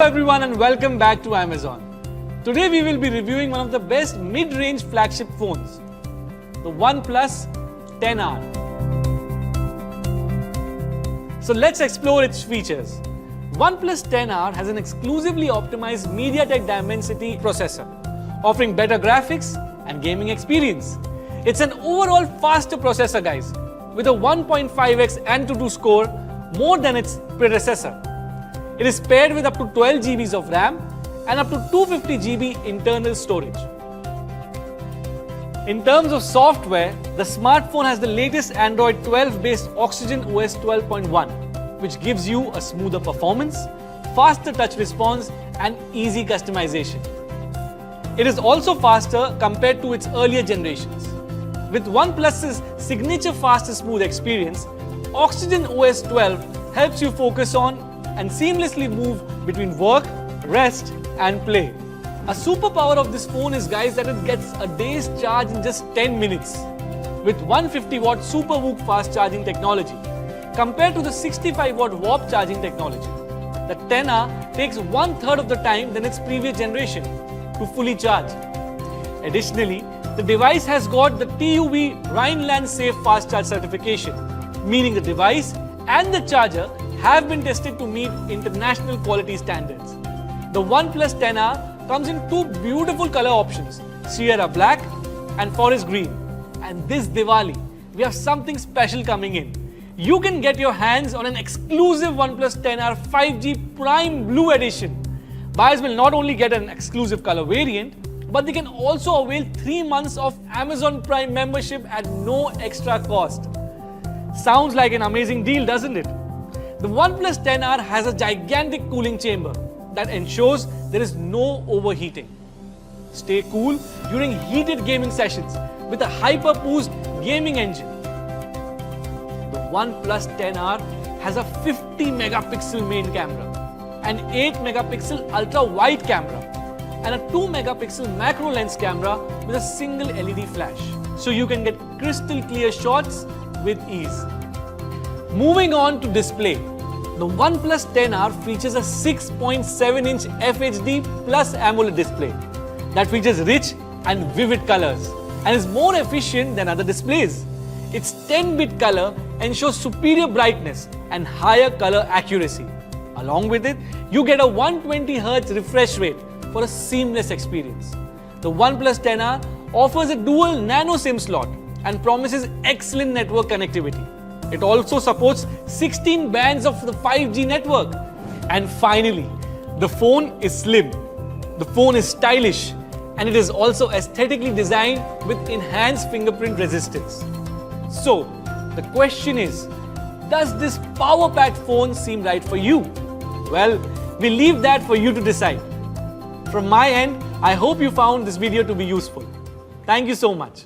everyone and welcome back to Amazon. Today we will be reviewing one of the best mid-range flagship phones, the OnePlus 10R. So let's explore its features. OnePlus 10R has an exclusively optimized MediaTek Dimensity processor, offering better graphics and gaming experience. It's an overall faster processor, guys, with a 1.5x Antutu score more than its predecessor. It is paired with up to 12 GB of RAM and up to 250 GB internal storage. In terms of software, the smartphone has the latest Android 12 based Oxygen OS 12.1, which gives you a smoother performance, faster touch response and easy customization. It is also faster compared to its earlier generations. With OnePlus's signature fast and smooth experience, Oxygen OS 12 helps you focus on and seamlessly move between work, rest and play. A superpower of this phone is, guys, that it gets a day's charge in just 10 minutes with 150 watt Super VOOC fast charging technology compared to the 65 watt warp charging technology. The 10R takes 1/3 of the time than its previous generation to fully charge. Additionally, the device has got the TUV Rhineland Safe Fast Charge certification, meaning the device and the charger have been tested to meet international quality standards. The OnePlus 10R comes in two beautiful color options, Sierra Black and Forest Green. And this Diwali, we have something special coming in. You can get your hands on an exclusive OnePlus 10R 5G Prime Blue Edition. Buyers will not only get an exclusive color variant, but they can also avail 3 months of Amazon Prime membership at no extra cost. Sounds like an amazing deal, doesn't it? The OnePlus 10R has a gigantic cooling chamber that ensures there is no overheating. Stay cool during heated gaming sessions with a hyper-boost gaming engine. The OnePlus 10R has a 50 megapixel main camera, an 8 megapixel ultra-wide camera, and a 2 megapixel macro lens camera with a single LED flash, so you can get crystal clear shots with ease. Moving on to display, the OnePlus 10R features a 6.7-inch FHD Plus AMOLED display that features rich and vivid colors and is more efficient than other displays. Its 10-bit color ensures superior brightness and higher color accuracy. Along with it, you get a 120Hz refresh rate for a seamless experience. The OnePlus 10R offers a dual nano SIM slot and promises excellent network connectivity. It also supports 16 bands of the 5G network. And finally, the phone is slim, the phone is stylish, and it is also aesthetically designed with enhanced fingerprint resistance. So, the question is, does this power-packed phone seem right for you? Well, we leave that for you to decide. From my end, I hope you found this video to be useful. Thank you so much.